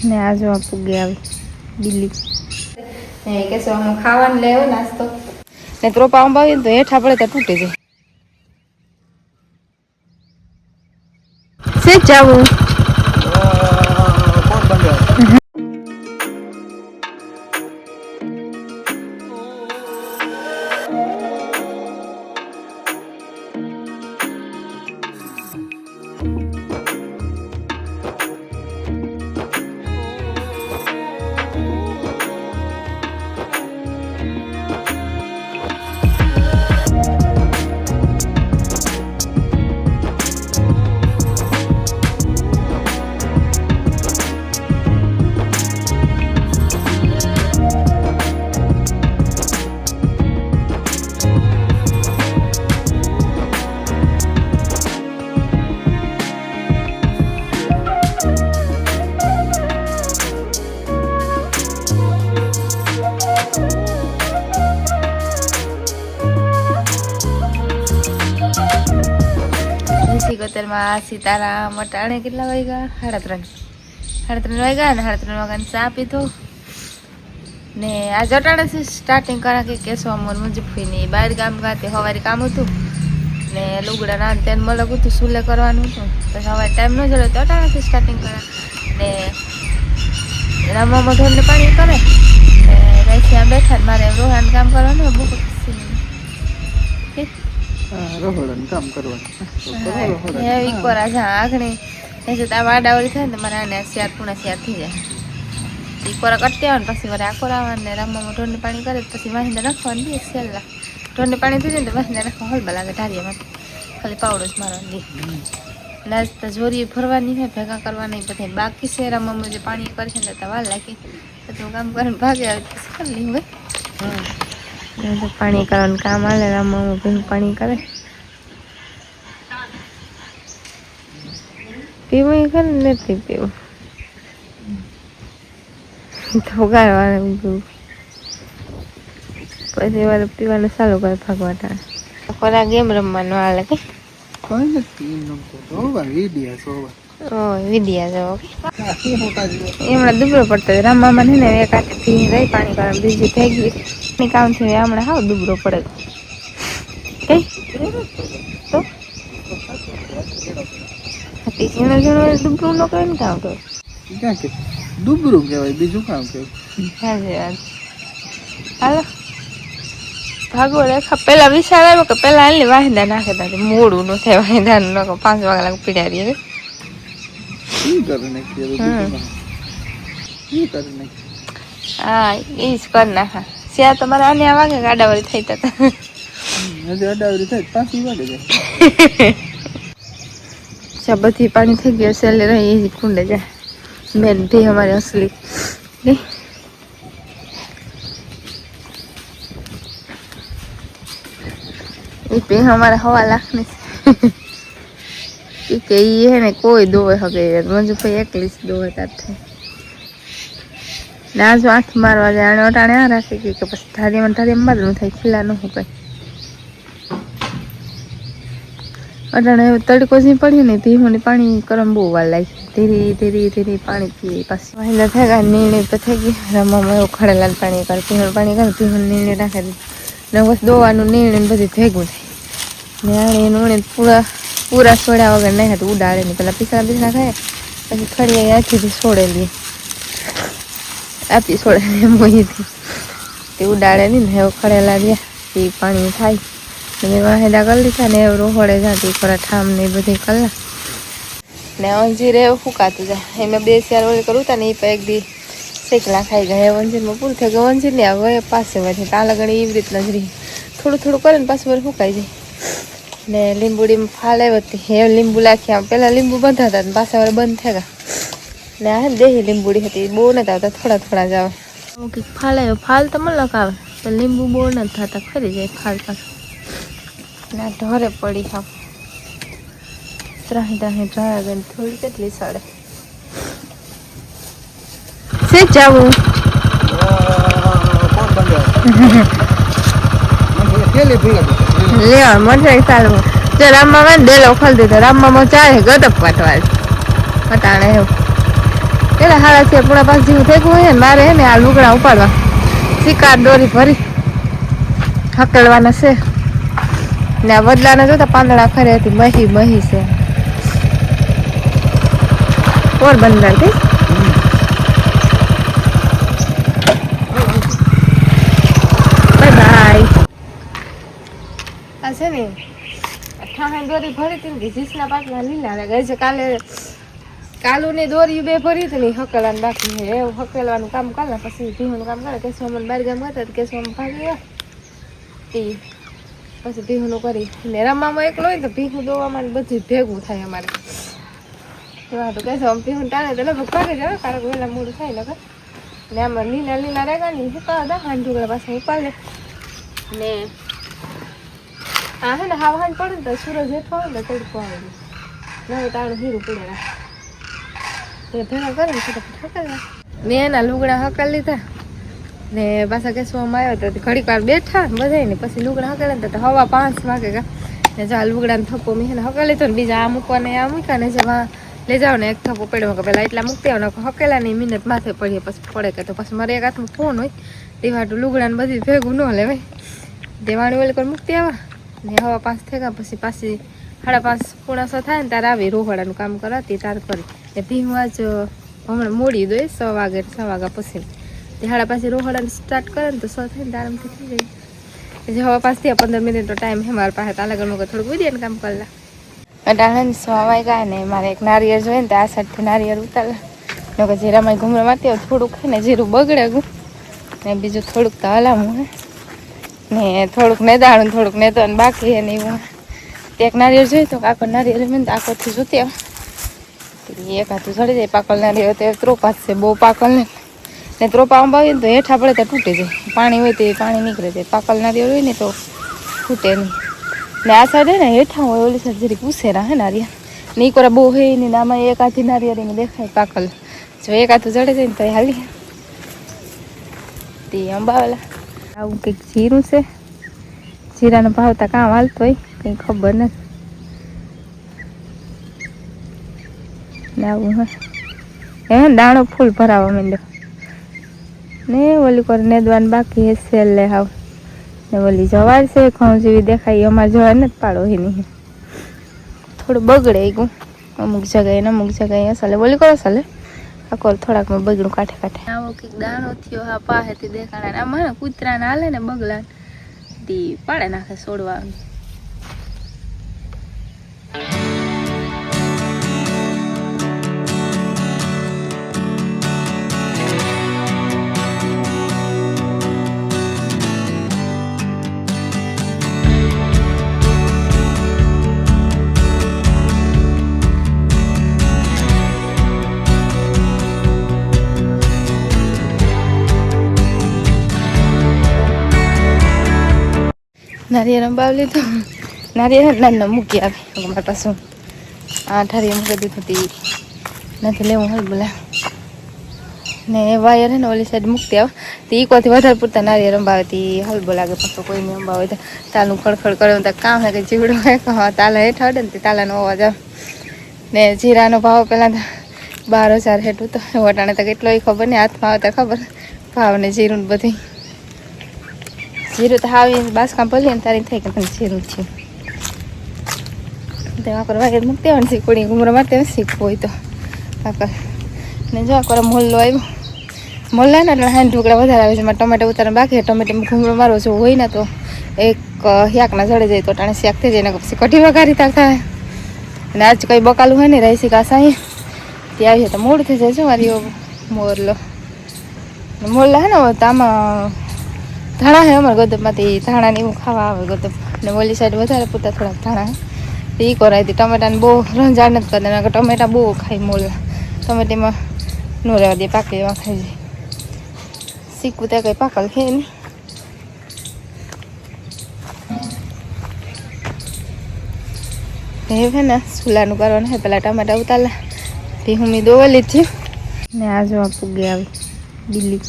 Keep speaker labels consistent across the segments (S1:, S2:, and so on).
S1: ને આ જો પૂગી આવી દિલ્હી કે શું ખાવાનું લેવો નાસ્તો ને ત્રોપા અંબાવી તો હેઠા પડે તો તૂટી જાય. સે જાવું ગતરમાં સીતારામ અટાણે કેટલા વાગ્યા 3:30 વાગ્યા ને 3:30 વાગ્યાને ચા પીધો ને આજ અટાણેથી સ્ટાર્ટિંગ કરા કે કેસો અમર મુજફીની બહાર ગામ ગાતે સવારે કામ હતું ને લુગડા ના તેને મલક હતું સુલે કરવાનું હતું તો સવારે ટાઈમ ન જડે તો અટાણેથી સ્ટાર્ટિંગ કરા ને રામા ઢોરને પાણી કરે ને ત્યાં બેઠા મારે રોહાન કામ કરવાનું બહુ
S2: રોહડન કામ કરવાનું
S1: એવી કોરા છે આખણી આ વાડાવડી થાય ને મારે આને શિયાર પૂણા શિયાર થઈ જાય એ કોરા કટતી આવે ને પછી મારે આ કોરાવા ને રામમાં ઢોરને પાણી કરે પછી વાહિંદા નાખવાનું દે સેલા ઢોરને પાણી થઈ જાય ને વાહિંદા નાખવા હલબા લાગે ઢારિયામાં ખાલી પાવડો જ મારવાનું દે નાજ તો જોરી ફરવાની હોય ભેગા કરવાની બધા બાકી છે રામમાં જે પાણી કરે છે ને તો વાર લાગી બધું કામ કરીને ભાગે આવે પછી કરી લી હોય તો પાણી કરવાનું કામ હાલે રામમાં ભેગું પાણી કરે પીવું ખરે નથી પીવું તો ગાળવાનું પછી વાર પીવાનું ચાલુ કરે ભાગવાટા ખોરા ગેમ રમવાનું હાલે કે
S2: કોઈ નથી
S1: વિડિયા જો હમણાં દુબળો પડતો રામવામાં ને એક હાથથી રહી પાણી કરવાનું બીજી થઈ ગઈ કામ થયું હમણાં હાવ દુબળો પડે કઈ તો ઝીણો ઝીણો દુબળું ન કરે ને કામ તો
S2: ક્યાં કે દુબળું કહેવાય બીજું કામ કહેવાય
S1: સાચી વાત હાલો ભાગો રેખા પેલા વિચાર આવ્યો કે પેલા હાલની વાહિંદા નાખે તા મોડું ન થાય વાહિંદા ન 5 વાગ્યા લાગે પીડ્યા રહીએ હા એ જ કર નાખા શિયા તમારે આને વાગે ગાડાવાળી થઈ હતા
S2: અડાવડી થાય 5 વાગે
S1: જાય બધી પાણી થઈ ગયો સેલે રહી એ કુંડે જાય મેન भी हमारे असली पे हमारा 1.5 लाख ने કે ये है ने कोई दोवे हगे मंजू भाई एकली दोवे थे ना जो आँख मारवा जाने अटाणे आ राखे कि बस थारी मारू थाय खिला न हो कई अटाणे तड़को जी पड़ी ने धीमोनी पानी करम बहू वार लागी धीरे धीरे धीरे पानी पीए पास महिला थेगा नीणे तो थे गई रमवा खड़ेला पानी कर पीहण पानी कर पीहण नीणे नाखे ने बस दोवानुं नीणे बधुं भेगुं थाय ने पूरा पूरा सोड्या वगर नहीं तो उडाड़े नहीं पहला पीसला पीसला खाए पीछे थोड़ी आखी सोड़े लिए आपी सोड़े मोही थी उडाड़े नहीं ने खड़ेला रहा ये पानी थाय मैं वाहेडा कर लीधा ने रोहड़े जाती थोड़ा ठाम नहीं बधी कला ने अंजीर એવું ફૂકાતું જાય એમાં 2-4 ઓળી કરું તા ને એ એક દી શેકલા ખાઈ જાય અંજીરમાં પૂરું થઈ ગયું અંજીર ને હવે પાસે વધે તા લગણી એવી રીતના જ રહી થોડું થોડું કરે ને પાછું ફૂકાઈ જાય ને લીંબુડીમાં ફાલ આવી હતી એ લીંબુ લાખ્યા પહેલાં લીંબુ બંધાતા ને પાછા વાર બંધ થઈ ગયા ને આ દેહી લીંબુડી હતી બહુ નથી આવતા થોડા થોડા જ આવે અમુક ફાલ આવ્યો ફાલ તો મલક આવે તો લીંબુ બહુ નથી થતા ખરી જાય ફાલ પાછું ના ઢોરે પડી હા ત્રાહી ડ્રાય ગઈ થોડી કેટલી સડે સે જાવું લેવા મજા ચાલુ જો રામમાં ડેલો ખોલી દીધો રામમાં ચાલે ગદપ પાટવા અટાણે એવું પેલા 4:30 જેવું થઈ ગયું હોય ને મારે હે ને આ લુગડા ઉપાડવા શિકાર દોરી ભરી હકડવાના છે ને આ વડલાના જોતા પાંદડા ખરે હતી મહી છે પોરબંદર થી બાય આ છે ને ઠાહણ દોરી ભરી હતી ને જીસના પાટલા લીલા ગઈ છે કાલુની દોરી બે ભરી હતી ને હકલવાનું બાકી છે એવું હકેલવાનું કામ કરે પછી ભીહુનું કામ કરે કેશવમાં બાર ગામ હતા કેશવમાં ભાગી પછી ભીહુનું કરી ને રમવામાં એકલો હોય તો ભીહું દોવામાં બધું ભેગું થાય અમારે એવા તો કેશવ ભીહું ટાણે તો લગભગ ભાગી જાય કારક વહેલા મોડું થાય લગભગ ને આમાં લીલા રેગા ની સુકાવા હાંડ ઢુકડા પાસે ઉપાડે ને હા હે ને હાવ હાંડ પડે ને તો સૂરજ હેઠો આવે ને તડકો આવે નવે તાણું હીરું પડે રાખે ભેગા કરે ને ફટાફટ મેં એના લુગડા હકાલ લીધા ને પાછા કેસવામાં આવ્યો તો ઘડીક વાર બેઠા બધા ને પછી લુગડા હકાલે ને તો 5:15 વાગે ગયા ને જા લુગડા ને થપ્પો મેં હકાલ લીધો ને બીજા આ મૂકવાને આ મૂક્યા ને જેમાં લઈ જાવ ને એક થપ્પો પડ્યો કે પેલા એટલા મૂકતી આવો ને હકેલા ની મિનિટ માથે પડીએ પછી પડે કે તો પછી મારે એક હાથમાં ફોન હોય તેવાટું લુગડા ને બધી ભેગું ન લેવાય દેવાણી ઓલી કોઈ મૂકતી આવા ને 5:15 થઈ ગયા પછી પાછી 5:30 પોણા 6 થાય ને તારે આવી રોહડાનું કામ કરાતી તાર કરી ને ભીહું આજ હમણાં મોડી દો 6 વાગ્યા પછી તે 5:30 રોહડાને સ્ટાર્ટ કરે ને તો 6 થાય ને આરામથી થઈ જાય જે 5 થયા 15 મિનિટનો ટાઈમ છે મારા પાસે તાલા ઘરનું થોડુંક વિડીયો કામ કરલા અટાણે 6 વાગ્યા ને મારે એક નારિયેળ જોઈએ ને તો આ સાઈડથી નારિયેળ ઉતારલા ને કે જીરામાં ઘૂમરા મારતી હોય થોડુંક છે ને જીરું બગડે ગયું ને બીજું થોડુંક તો હલાવું હે ને થોડુંક નેદાણું થોડુંક નેદવાનું બાકી હે ને એવું એક નારિયેળ જોઈએ તો આખો નારિયેળ મેં આખોથી જોતી આવે એક હાથું ચડી જાય પાકલ નારિયેળ તો ત્રોપા છે બહુ પાકલ ને ત્રોપા અંબાવીએ ને તો હેઠા પડે તો તૂટી જાય પાણી હોય તો એ પાણી નીકળે જાય પાકલ નારિયેળ હોય ને તો તૂટે નહીં ને આ સાઈડ હે ને હેઠા હોય ઓલી સાઈડ જરીક ઉછેરા હે નારિયેળ ને એ કોરા બહુ હે ને આમાં એક હાથી નારિયેળ દેખાય પાકલ જો એક હાથું ચડે જાય ને તો એ હાલી તે અંબાવેલા આવું કંઈક જીરું છે જીરાનો ભાવતા કામ હાલતો હોય કંઈ ખબર નથી ને આવું હે દાણો ફૂલ ભરાવા માંડ્યો ને ઓલી કોર નેદવાનું બાકી હે સેલ લે હાવ ને ઓલી જવાર છે ઘઉં જેવી દેખાય અમારે જવાર નથી પાડો એની થોડું બગડે ગયું અમુક જગ્યાએ અસલે ઓલી કરો અસલે આખો થોડાકમાં બગડું કાંઠે આવો કંઈક દાણો થયો હા પાસેથી દેખાડા આમાં કૂતરાને હાલે ને બગલા તી પાડે નાખે છોડવા નારિયેળ અંબાવી લીધું નારિયેળ નાના મૂકી આવી અમારે પાછું આ ઠારીએ મૂકી દીધું હતી નથી લેવું હોય બોલા ને વાયર હે ને ઓલી સાઈડ મૂકતી આવે તો ઇકોથી વધારે પૂરતા નારિયેળ અંબાવે તી હલબો લાગે પાછો કોઈને અંબાવે તો તાલું ખડખડ કરે તો કામ હે કે જીવડો હે તાલા હેઠા હડે ને તે તાલાનો અવાજ આવે ને જીરાનો ભાવ પહેલાં 12,000 હેઠું તો વટાણે તો કેટલો ખબર નહીં હાથમાં આવતા ખબર ભાવ ને જીરું બધી જીરું તો આવી બાસકામ પલીએ ને તારી થઈ કે તને જીરું થયું તો આકર વાગે મૂકતી હોય ને શીખવડી ઘૂમરો મારતી હોય શીખવું હોય તો આકર ને જો આકર મોલ્લો આવ્યો મોલ્લા ને એટલે હાંડ ઢોકળા વધારે આવે છે મારે ટમેટા ઉતારવા બાકી ટમેટામાં ઘૂમરો મારવો જો હોય ને તો એક શાકના જડે જાય તો ટાણે શાક થઈ જાય ને પછી કઢી વઘારી થાય અને આજ કંઈ બકાલું હોય ને રાઈસી કાસા ત્યાં આવીએ તો મોડું થઈ જાય છે મારી મોરલો મોરલા હે ને તો આમાં ધાણા હે અમારે ગોદપમાંથી ધાણાને એવું ખાવા આવે ગોદપ ને ઓલી સાઈડ વધારે પૂરતા થોડાક ધાણા હે એ કરાવી હતી ટમેટાને બહુ રંજાડ નથી કરતા નકર ટમેટા બહુ ખાઈ મોરલા ટમેટીમાં ન રહેવા દે પાકે એવા ખાઈ જાય શીખવું ત્યાં કંઈ પાકલ છે નહીં એ હે ને સુલાનું કરવાનું હે પેલા ટમેટા ઉતારલા તે હું મેં દોવેલી જ ને આ જો પૂગી આવી બિલ્લી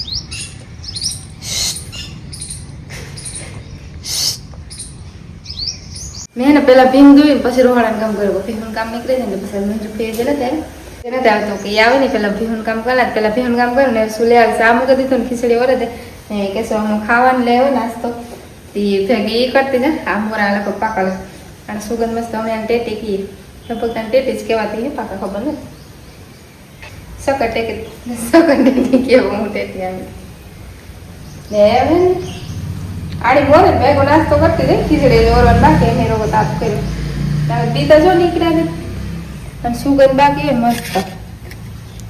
S1: મેં ને પેલા ભીંગ દોઈને પછી રોહાણાનું કામ કર્યું ભીંગનું કામ નીકળે છે ને પછી મંજુ ફેર ગયેલા ત્યારે નથી આવતો કે એ આવે ને પેલા ભીહું કામ કરે પેલા ભીહું કામ કરે ને શું લે આવે આ મૂકી દીધું ને ખીચડી ઓરે દે ને કે શું હું ખાવાનું લેવો નાસ્તો તે ભેગી એ કરતી ને આ મોરા લોકો પાકળ અને સુગંધ મસ્ત અમે ટેટી કીએ લગભગ તને ટેટી જ કહેવાતી ને પાકા ખબર ને સકર ટેટી કેવું હું ટેટી આવી ને હવે આડી બોલે ભેગો નાસ્તો કરતી રહી ખીચડી ઓરવાનું બાકી એને રોગો તાપ કર્યો દીતા જો નીકળ્યા ને અને સુગંધ બાકી મસ્ત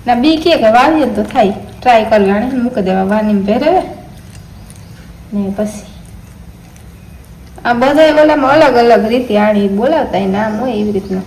S1: ના બી કે વાવીએ તો થાય ટ્રાય કરવી આને મૂકી દેવા વાની ભેરે ને પછી આ બધા ઓલામાં અલગ અલગ રીતે આણી બોલાવતા નામ હોય એવી રીતના